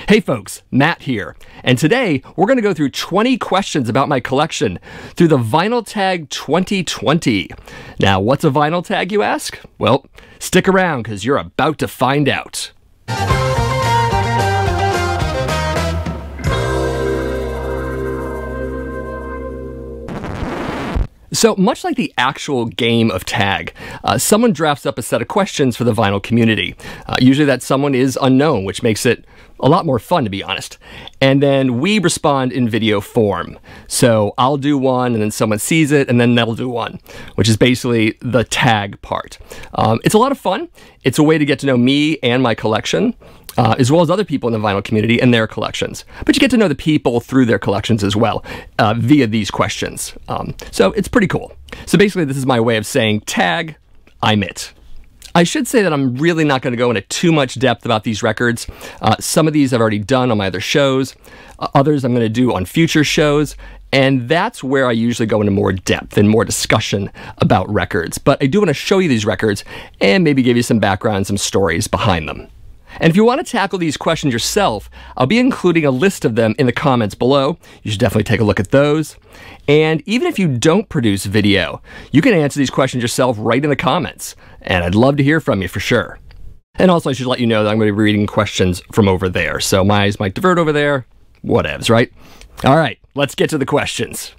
Hey folks, Matt here, and today we're going to go through 20 questions about my collection through the Vinyl Tag 2020. Now, what's a vinyl tag, you ask? Well, stick around because you're about to find out. So, much like the actual game of tag, someone drafts up a set of questions for the vinyl community. Usually that someone is unknown, which makes it a lot more fun, to be honest. And then we respond in video form. So I'll do one, and then someone sees it, and then they'll do one, which is basically the tag part. It's a lot of fun. It's a way to get to know me and my collection, as well as other people in the vinyl community and their collections. But you get to know the people through their collections as well, via these questions. So it's pretty cool. So basically, this is my way of saying, tag, I'm it. I should say that I'm really not going to go into too much depth about these records. Some of these I've already done on my other shows. Others I'm going to do on future shows. And that's where I usually go into more depth and more discussion about records. But I do want to show you these records and maybe give you some background, some stories behind them. And if you want to tackle these questions yourself, I'll be including a list of them in the comments below. You should definitely take a look at those. And even if you don't produce video, you can answer these questions yourself right in the comments. And I'd love to hear from you for sure. And also I should let you know that I'm going to be reading questions from over there. So my eyes might divert over there. Whatevs, right? All right, let's get to the questions.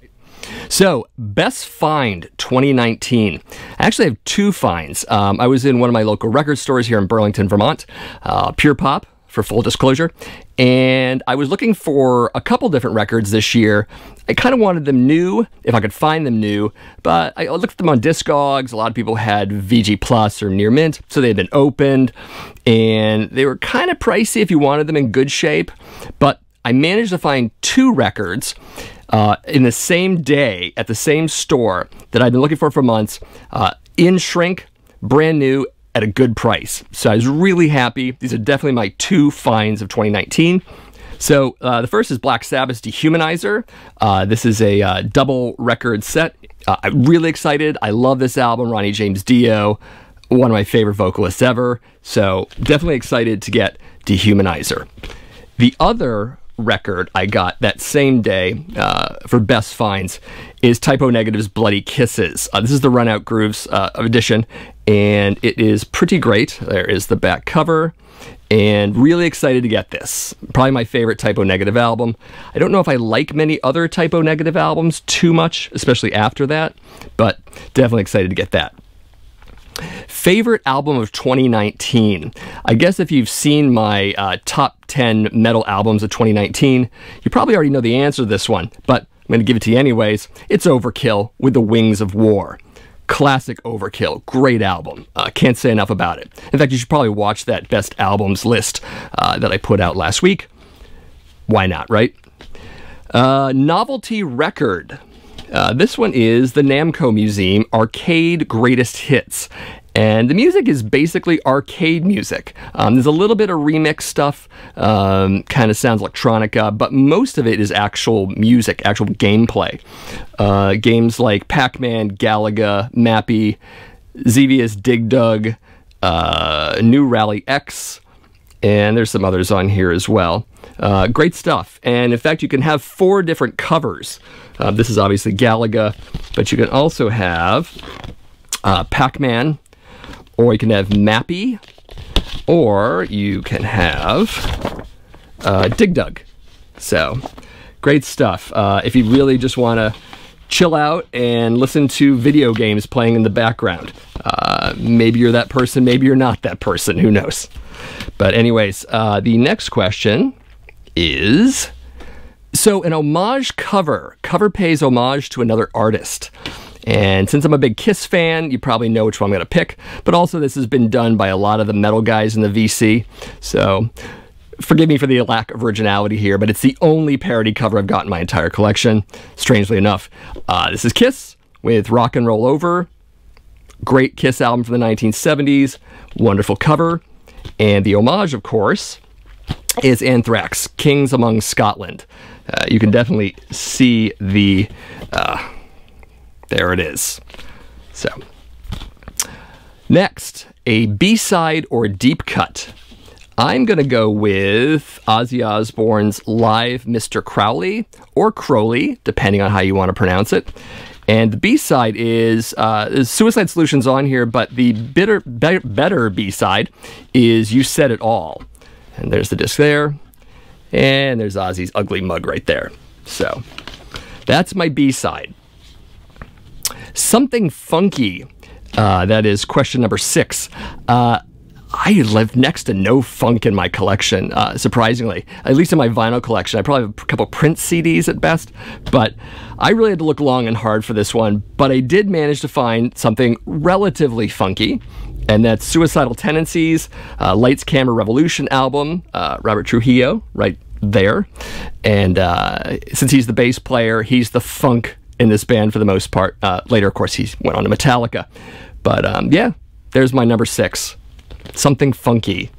So, best find 2019. I actually have two finds. I was in one of my local record stores here in Burlington, Vermont, Pure Pop, for full disclosure, and I was looking for a couple different records this year. I kind of wanted them new, if I could find them new, but I looked at them on Discogs. A lot of people had VG Plus or Near Mint, so they had been opened, and they were kind of pricey if you wanted them in good shape, but I managed to find two records in the same day at the same store that I've been looking for months, in shrink, brand new, at a good price. So I was really happy. These are definitely my two finds of 2019. So the first is Black Sabbath's Dehumanizer. This is a double record set. I'm really excited. I love this album. Ronnie James Dio, one of my favorite vocalists ever. So definitely excited to get Dehumanizer. The other record I got that same day for best finds is Typo Negative's Bloody Kisses. This is the Run Out Grooves edition, and it is pretty great. There is the back cover, and really excited to get this. Probably my favorite Typo Negative album. I don't know if I like many other Typo Negative albums too much, especially after that, but definitely excited to get that. Favorite album of 2019. I guess if you've seen my top 10 metal albums of 2019, you probably already know the answer to this one, but I'm going to give it to you anyways. It's Overkill with the Wings of War. Classic Overkill. Great album. Can't say enough about it. In fact, you should probably watch that best albums list that I put out last week. Why not, right? Novelty Record. This one is the Namco Museum Arcade Greatest Hits. And the music is basically arcade music. There's a little bit of remix stuff, kind of sounds electronica, but most of it is actual music, actual gameplay. Games like Pac-Man, Galaga, Mappy, Xevious Dig Dug, New Rally X, and there's some others on here as well. Great stuff. And in fact, you can have 4 different covers. This is obviously Galaga, but you can also have Pac-Man, or you can have Mappy, or you can have Dig Dug. So, great stuff. If you really just want to chill out and listen to video games playing in the background. Maybe you're that person, maybe you're not that person, who knows. But anyways, the next question is, so an homage cover pays homage to another artist. And since I'm a big Kiss fan, you probably know which one I'm going to pick. But also this has been done by a lot of the metal guys in the VC. So forgive me for the lack of originality here, but it's the only parody cover I've got in my entire collection, strangely enough. This is Kiss with Rock and Roll Over. Great Kiss album from the 1970s. Wonderful cover. And the homage, of course, is Anthrax, Kings Among Scotland. You can definitely see the... there it is. So, next, a B-side or deep cut. I'm going to go with Ozzy Osbourne's Live Mr. Crowley, or Crowley, depending on how you want to pronounce it. And the B-side is Suicide Solutions on here, but the better B-side is You Said It All. And there's the disc there. And there's Ozzy's ugly mug right there. So that's my B-side. Something Funky. That is question number 6. I live next to no funk in my collection, surprisingly. At least in my vinyl collection. I probably have a couple Prince CDs at best, but I really had to look long and hard for this one. But I did manage to find something relatively funky, and that's Suicidal Tendencies, Lights, Camera, Revolution album, Robert Trujillo, right there. And since he's the bass player, he's the funk in this band for the most part. Later, of course, he went on to Metallica. But yeah, there's my number 6. Something Funky.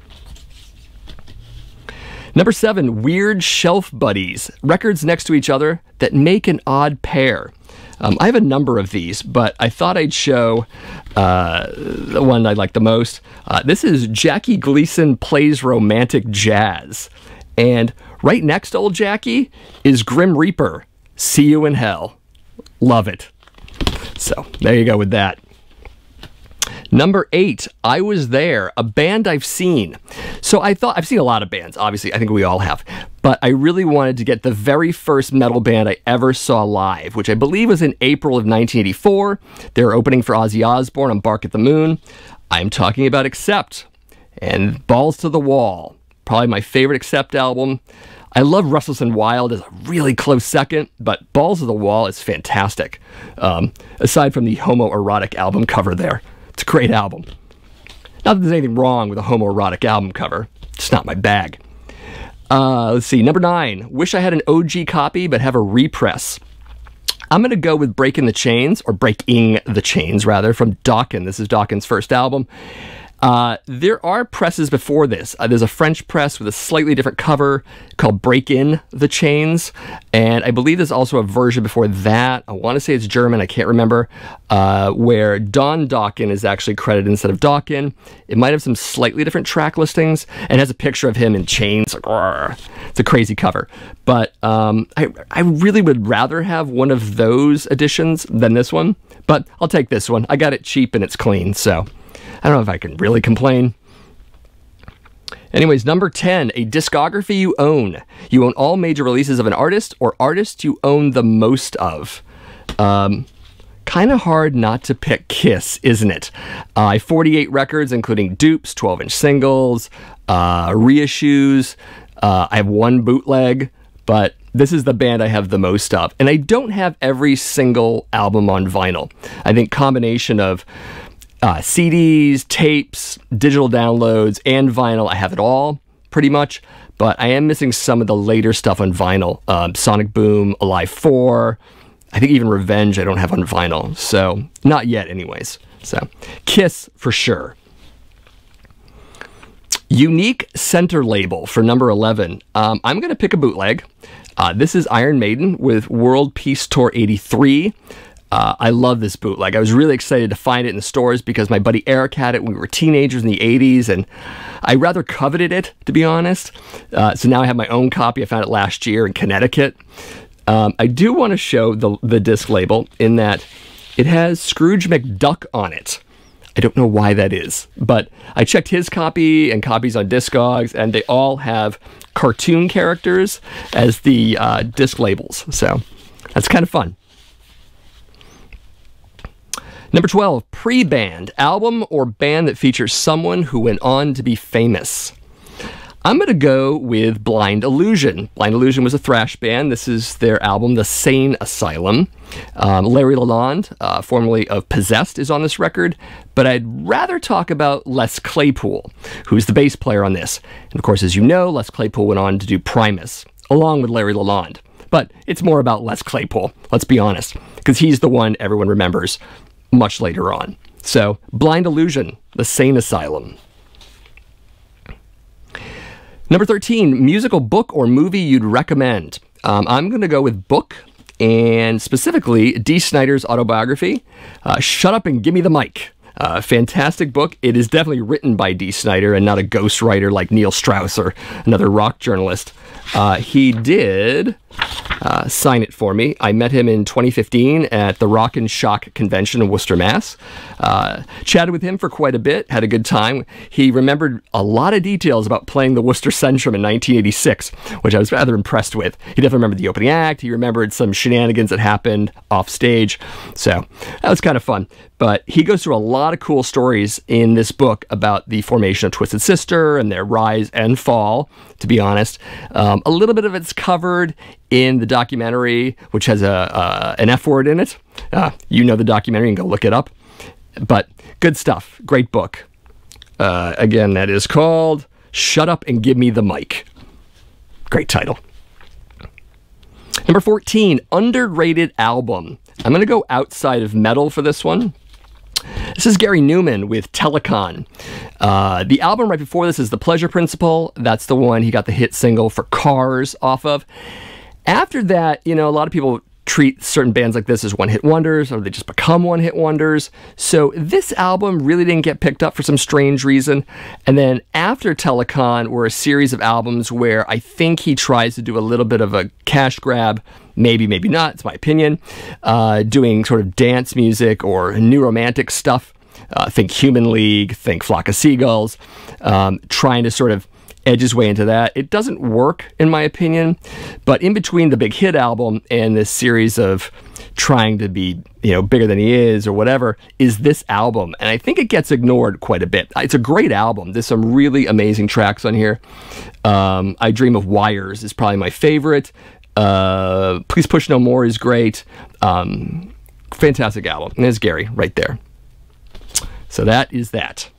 Number 7, Weird Shelf Buddies. Records next to each other that make an odd pair. I have a number of these, but I thought I'd show the one I like the most. This is Jackie Gleason Plays Romantic Jazz. And right next to old Jackie is Grim Reaper, See You in Hell. Love it. So there you go with that. Number 8, I Was There, a band I've seen. So I thought, I've seen a lot of bands, obviously, I think we all have, but I really wanted to get the very first metal band I ever saw live, which I believe was in April of 1984. They were opening for Ozzy Osbourne on Bark at the Moon. I'm talking about Accept and Balls to the Wall, probably my favorite Accept album. I love Restless and Wild as a really close second, but Balls to the Wall is fantastic, aside from the homoerotic album cover there. It's a great album. Not that there's anything wrong with a homoerotic album cover. It's not my bag. Let's see. Number 9. Wish I had an OG copy, but have a repress. I'm going to go with Breaking the Chains, or Breaking the Chains, rather, from Dokken. This is Dokken's first album. There are presses before this. There's a French press with a slightly different cover called Break In the Chains, and I believe there's also a version before that. I want to say it's German, I can't remember, where Don Dokken is actually credited instead of Dokken. It might have some slightly different track listings, and has a picture of him in chains. It's a crazy cover. But I really would rather have one of those editions than this one, but I'll take this one. I got it cheap and it's clean, so I don't know if I can really complain. Anyways, number 10, a discography you own. You own all major releases of an artist or artists you own the most of. Kind of hard not to pick Kiss, isn't it? I have 48 records, including dupes, 12-inch singles, reissues. I have one bootleg, but this is the band I have the most of. And I don't have every single album on vinyl. I think combination of CDs, tapes, digital downloads, and vinyl, I have it all, pretty much. But I am missing some of the later stuff on vinyl. Sonic Boom, Alive 4, I think even Revenge I don't have on vinyl. So, not yet anyways. So, Kiss for sure. Unique center label for number 11. I'm going to pick a bootleg. This is Iron Maiden with World Peace Tour 83. I love this bootleg. I was really excited to find it in the stores because my buddy Eric had it when we were teenagers in the 80s, and I rather coveted it, to be honest. So now I have my own copy. I found it last year in Connecticut. I do want to show the disc label in that it has Scrooge McDuck on it. I don't know why that is, but I checked his copy and copies on Discogs, and they all have cartoon characters as the disc labels. So that's kind of fun. Number 12, Preband, album or band that features someone who went on to be famous. I'm going to go with Blind Illusion. Blind Illusion was a thrash band. This is their album, The Sane Asylum. Larry Lalonde, formerly of Possessed, is on this record, but I'd rather talk about Les Claypool, who's the bass player on this. And of course, as you know, Les Claypool went on to do Primus, along with Larry Lalonde. But it's more about Les Claypool, let's be honest, because he's the one everyone remembers much later on. So, Blind Illusion, The Sane Asylum. Number 13, musical book or movie you'd recommend. I'm going to go with book, and specifically Dee Snider's autobiography, Shut Up and Give Me the Mic. Fantastic book. It is definitely written by Dee Snider and not a ghostwriter like Neil Strauss or another rock journalist. He did sign it for me. I met him in 2015 at the Rock and Shock convention in Worcester, Mass. Chatted with him for quite a bit, had a good time. He remembered a lot of details about playing the Worcester Centrum in 1986, which I was rather impressed with. He definitely remembered the opening act. He remembered some shenanigans that happened off stage. So that was kind of fun. But he goes through a lot of cool stories in this book about the formation of Twisted Sister and their rise and fall, to be honest. A little bit of it's covered in the documentary, which has an F word in it. You know the documentary, and go look it up. But good stuff. Great book. Again, that is called Shut Up and Give Me the Mic. Great title. Number 14, underrated album. I'm going to go outside of metal for this one. This is Gary Newman with Telecon. The album right before this is The Pleasure Principle. That's the one he got the hit single for Cars off of. After that, you know, a lot of people treat certain bands like this as one-hit wonders, or they just become one-hit wonders. So this album really didn't get picked up for some strange reason. And then after Telecon were a series of albums where I think he tries to do a little bit of a cash grab. Maybe, maybe not, it's my opinion. Doing sort of dance music or new romantic stuff. Think Human League, think Flock of Seagulls. Trying to sort of edge his way into that. It doesn't work, in my opinion. But in between the big hit album and this series of trying to be, you know, bigger than he is or whatever, is this album. And I think it gets ignored quite a bit. It's a great album. There's some really amazing tracks on here. I Dream of Wires is probably my favorite. Please Push No More is great. Fantastic album. And there's Gary right there. So that is that.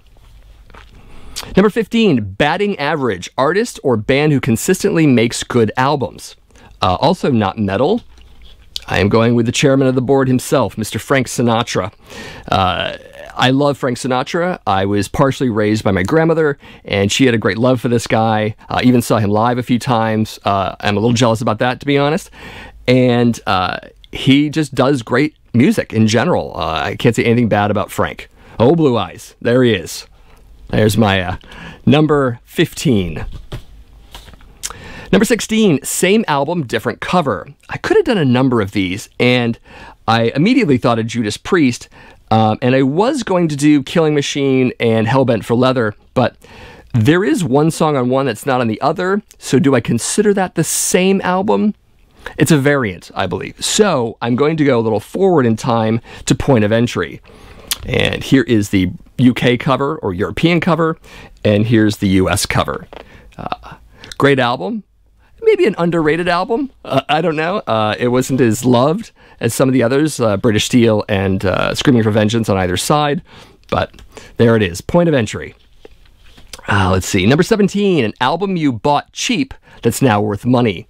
Number 15, batting average, artist or band who consistently makes good albums. Also not metal. I am going with the chairman of the board himself, Mr. Frank Sinatra. I love Frank Sinatra. I was partially raised by my grandmother, and she had a great love for this guy. Even saw him live a few times. I'm a little jealous about that, to be honest. And he just does great music in general. I can't say anything bad about Frank. Oh, Blue Eyes. There he is. There's my number 15. Number 16, same album, different cover. I could have done a number of these, and I immediately thought of Judas Priest, and I was going to do Killing Machine and Hellbent for Leather, but there is one song on one that's not on the other, so do I consider that the same album? It's a variant, I believe. So I'm going to go a little forward in time to Point of Entry. And here is the UK cover, or European cover, and here's the US cover. Great album. Maybe an underrated album. I don't know. It wasn't as loved as some of the others, British Steel and Screaming for Vengeance on either side. But there it is. Point of Entry. Let's see. Number 17, an album you bought cheap that's now worth money.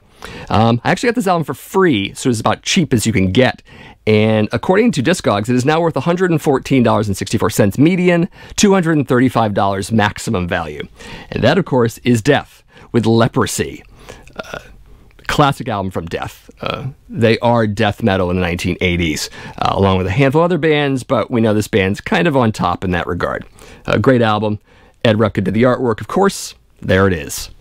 I actually got this album for free, so it's about cheap as you can get. And according to Discogs, it is now worth $114.64 median, $235 maximum value. And that, of course, is Death with Leprosy. Classic album from Death. They are death metal in the 1980s, along with a handful of other bands, but we know this band's kind of on top in that regard. Great album. Ed Rutka did the artwork, of course. There it is.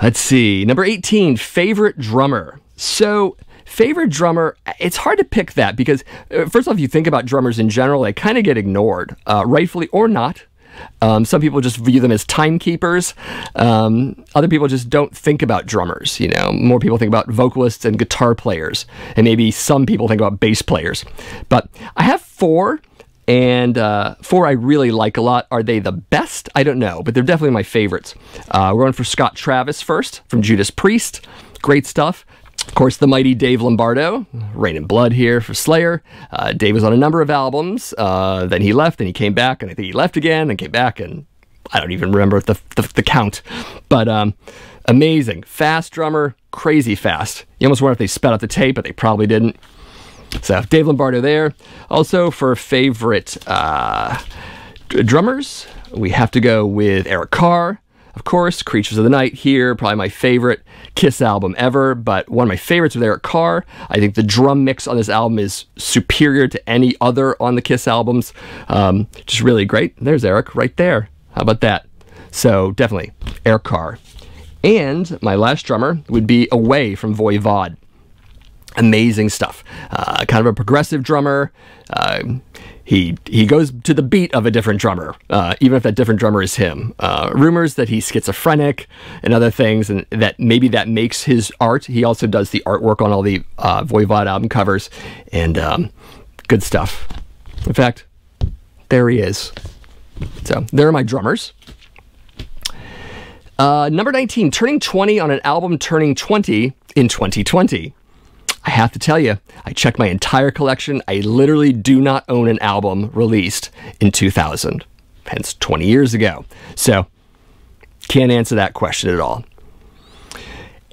Let's see. Number 18, favorite drummer. So, favorite drummer, it's hard to pick that because, first off, you think about drummers in general, they kind of get ignored, rightfully or not. Some people just view them as timekeepers. Other people just don't think about drummers, you know. More people think about vocalists and guitar players. And maybe some people think about bass players. But I have four, and four I really like a lot. Are they the best? I don't know, but they're definitely my favorites. We're going for Scott Travis first, from Judas Priest. Great stuff. Of course, the mighty Dave Lombardo, Rain and Blood here for Slayer. Dave was on a number of albums, then he left, and he came back, and I think he left again, and came back, and I don't even remember the count. But amazing. Fast drummer, crazy fast. You almost wonder if they sped out the tape, but they probably didn't. So, Dave Lombardo there. Also, for favorite drummers, we have to go with Eric Carr. Of course, Creatures of the Night here, probably my favorite Kiss album ever, but one of my favorites with Eric Carr. I think the drum mix on this album is superior to any other on the Kiss albums. Just really great. There's Eric right there. How about that? So definitely Eric Carr. And my last drummer would be Away from Voivod. Amazing stuff. Kind of a progressive drummer. He goes to the beat of a different drummer, even if that different drummer is him. Rumors that he's schizophrenic and other things, and that maybe that makes his art. He also does the artwork on all the Voivod album covers, and good stuff. In fact, there he is. So there are my drummers. Number 19, turning 20 on an album turning 20 in 2020. I have to tell you, I checked my entire collection. I literally do not own an album released in 2000, hence 20 years ago. So, can't answer that question at all.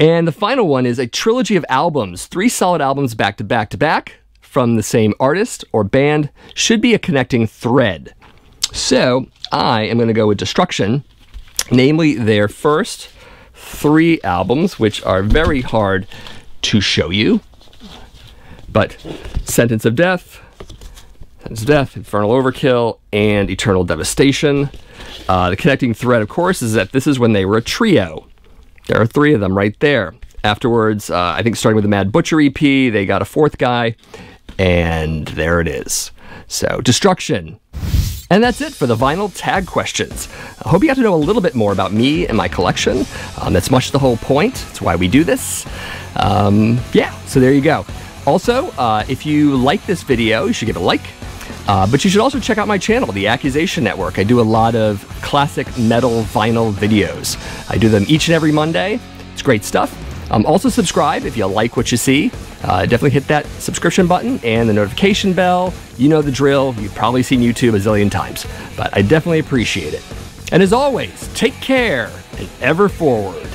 And the final one is a trilogy of albums. 3 solid albums back to back to back from the same artist or band should be a connecting thread. So, I am going to go with Destruction, namely their first 3 albums, which are very hard to show you. But Sentence of Death, Infernal Overkill, and Eternal Devastation. The connecting thread, of course, is that this is when they were a trio. There are 3 of them right there. Afterwards, I think starting with the Mad Butcher EP, they got a 4th guy, and there it is. So, Destruction. And that's it for the vinyl tag questions. I hope you got to know a little bit more about me and my collection. That's much the whole point. That's why we do this. Yeah, so there you go. Also, if you like this video, you should give it a like. But you should also check out my channel, The Accusation Network. I do a lot of classic metal vinyl videos. I do them each and every Monday. It's great stuff. Also subscribe if you like what you see. Definitely hit that subscription button and the notification bell. You know the drill. You've probably seen YouTube a zillion times, but I definitely appreciate it. And as always, take care and ever forward.